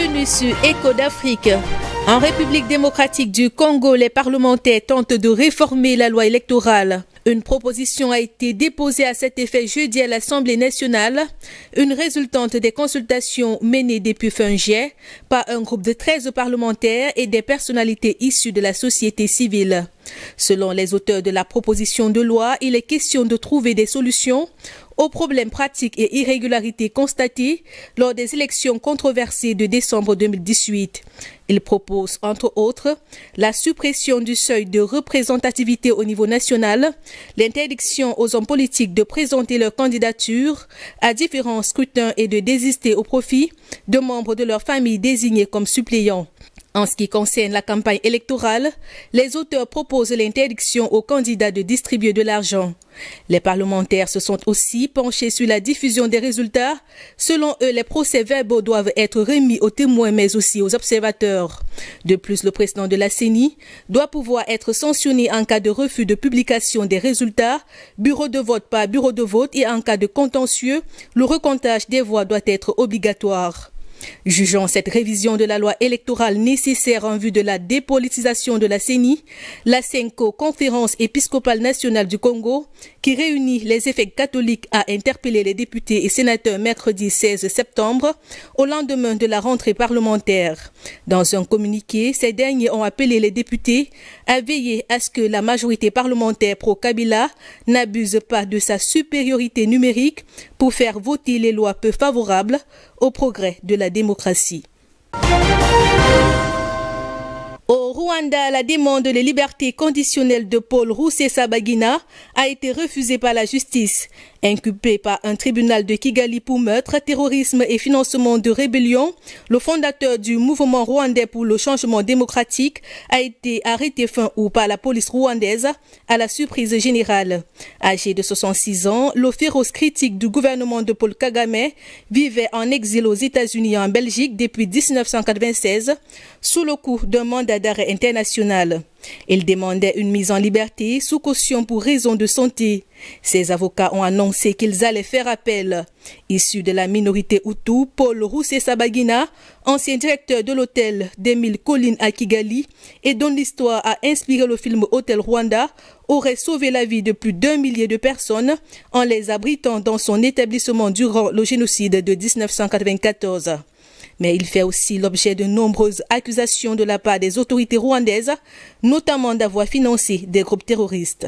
Bienvenue sur Écho d'Afrique. En République démocratique du Congo, les parlementaires tentent de réformer la loi électorale. Une proposition a été déposée à cet effet jeudi à l'Assemblée nationale, une résultante des consultations menées depuis fin juillet par un groupe de 13 parlementaires et des personnalités issues de la société civile. Selon les auteurs de la proposition de loi, il est question de trouver des solutions aux problèmes pratiques et irrégularités constatées lors des élections controversées de décembre 2018. Il propose, entre autres, la suppression du seuil de représentativité au niveau national, l'interdiction aux hommes politiques de présenter leur candidature à différents scrutins et de désister au profit de membres de leur famille désignés comme suppléants. En ce qui concerne la campagne électorale, les auteurs proposent l'interdiction aux candidats de distribuer de l'argent. Les parlementaires se sont aussi penchés sur la diffusion des résultats. Selon eux, les procès-verbaux doivent être remis aux témoins mais aussi aux observateurs. De plus, le président de la CENI doit pouvoir être sanctionné en cas de refus de publication des résultats, bureau de vote par bureau de vote, et en cas de contentieux, le recomptage des voix doit être obligatoire. Jugeant cette révision de la loi électorale nécessaire en vue de la dépolitisation de la CENI, la CENCO, Conférence épiscopale nationale du Congo, qui réunit les évêques catholiques, a interpellé les députés et sénateurs mercredi 16 septembre, au lendemain de la rentrée parlementaire. Dans un communiqué, ces derniers ont appelé les députés à veiller à ce que la majorité parlementaire pro-Kabila n'abuse pas de sa supériorité numérique pour faire voter les lois peu favorables au progrès de la démocratie. Au Rwanda, la demande de liberté conditionnelle de Paul Rusesabagina a été refusée par la justice. Inculpé par un tribunal de Kigali pour meurtre, terrorisme et financement de rébellion, le fondateur du mouvement rwandais pour le changement démocratique a été arrêté fin août par la police rwandaise à la surprise générale. Âgé de 66 ans, le féroce critique du gouvernement de Paul Kagame vivait en exil aux États-Unis et en Belgique depuis 1996 sous le coup d'un mandat d'arrêt international. Il demandait une mise en liberté sous caution pour raison de santé. Ses avocats ont annoncé qu'ils allaient faire appel. Issu de la minorité Hutu, Paul Rusesabagina, ancien directeur de l'hôtel des 1000 collines à Kigali et dont l'histoire a inspiré le film Hôtel Rwanda, aurait sauvé la vie de plus d'1 millier de personnes en les abritant dans son établissement durant le génocide de 1994. Mais il fait aussi l'objet de nombreuses accusations de la part des autorités rwandaises, notamment d'avoir financé des groupes terroristes.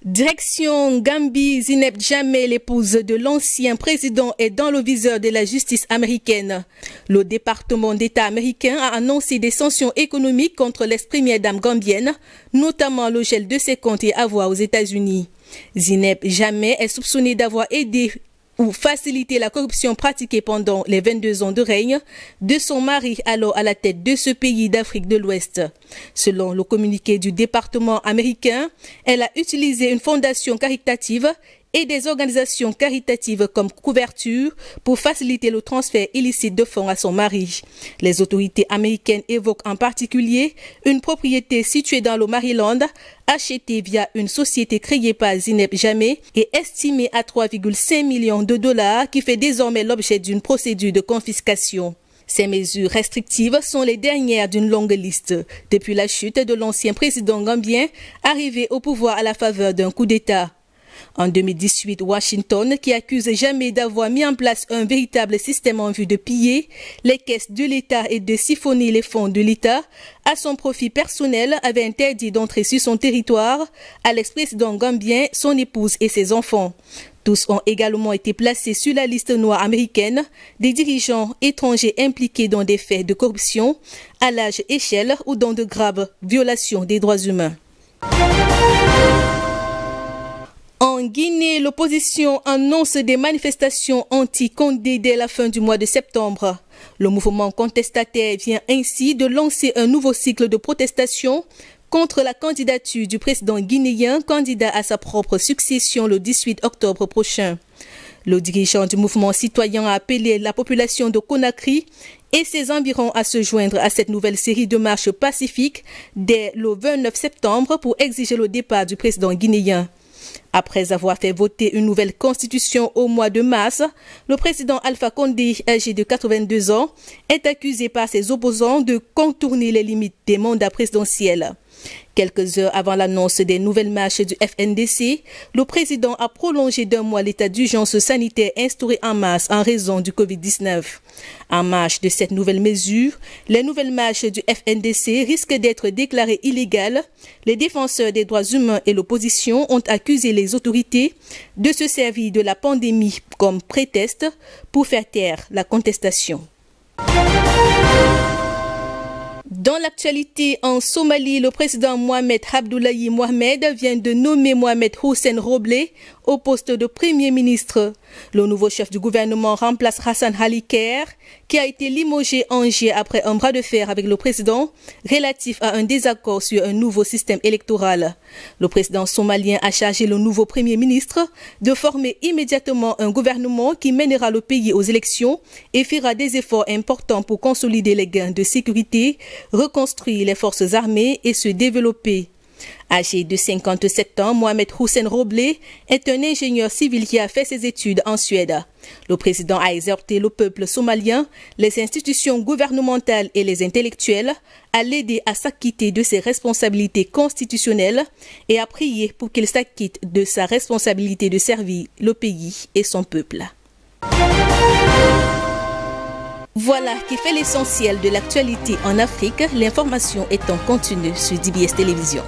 Direction Gambie, Zineb Jammeh, l'épouse de l'ancien président, est dans le viseur de la justice américaine. Le département d'État américain a annoncé des sanctions économiques contre l'ex-première dame gambienne, notamment le gel de ses comptes et avoirs aux États-Unis. Zineb Jammeh est soupçonnée d'avoir aidé ou faciliter la corruption pratiquée pendant les 22 ans de règne de son mari alors à la tête de ce pays d'Afrique de l'Ouest. Selon le communiqué du département américain, elle a utilisé une fondation caritative et des organisations caritatives comme couverture pour faciliter le transfert illicite de fonds à son mari. Les autorités américaines évoquent en particulier une propriété située dans le Maryland, achetée via une société créée par Zineb Jammeh et estimée à 3,5 millions de dollars, qui fait désormais l'objet d'une procédure de confiscation. Ces mesures restrictives sont les dernières d'une longue liste, depuis la chute de l'ancien président gambien, arrivé au pouvoir à la faveur d'un coup d'État. En 2018, Washington, qui accuse Jammeh d'avoir mis en place un véritable système en vue de piller les caisses de l'État et de siphonner les fonds de l'État à son profit personnel, avait interdit d'entrer sur son territoire à l'ex-président gambien, son épouse et ses enfants. Tous ont également été placés sur la liste noire américaine des dirigeants étrangers impliqués dans des faits de corruption à large échelle ou dans de graves violations des droits humains. En Guinée, l'opposition annonce des manifestations anti-Condé dès la fin du mois de septembre. Le mouvement contestataire vient ainsi de lancer un nouveau cycle de protestation contre la candidature du président guinéen, candidat à sa propre succession le 18 octobre prochain. Le dirigeant du mouvement citoyen a appelé la population de Conakry et ses environs à se joindre à cette nouvelle série de marches pacifiques dès le 29 septembre pour exiger le départ du président guinéen. Après avoir fait voter une nouvelle constitution au mois de mars, le président Alpha Condé, âgé de 82 ans, est accusé par ses opposants de contourner les limites des mandats présidentiels. Quelques heures avant l'annonce des nouvelles marches du FNDC, le président a prolongé d'un mois l'état d'urgence sanitaire instauré en mars en raison du Covid-19. En marge de cette nouvelle mesure, les nouvelles marches du FNDC risquent d'être déclarées illégales. Les défenseurs des droits humains et l'opposition ont accusé les autorités de se servir de la pandémie comme prétexte pour faire taire la contestation. Dans l'actualité, en Somalie, le président Mohamed Abdullahi Mohamed vient de nommer Mohamed Hussein Roble au poste de Premier ministre. Le nouveau chef du gouvernement remplace Hassan Ali Khair, qui a été limogé en juillet après un bras de fer avec le président relatif à un désaccord sur un nouveau système électoral. Le président somalien a chargé le nouveau Premier ministre de former immédiatement un gouvernement qui mènera le pays aux élections et fera des efforts importants pour consolider les gains de sécurité, reconstruire les forces armées et se développer. Âgé de 57 ans, Mohamed Hussein Roble est un ingénieur civil qui a fait ses études en Suède. Le président a exhorté le peuple somalien, les institutions gouvernementales et les intellectuels à l'aider à s'acquitter de ses responsabilités constitutionnelles et à prier pour qu'il s'acquitte de sa responsabilité de servir le pays et son peuple. Voilà qui fait l'essentiel de l'actualité en Afrique. L'information est en continu sur DBS Télévision.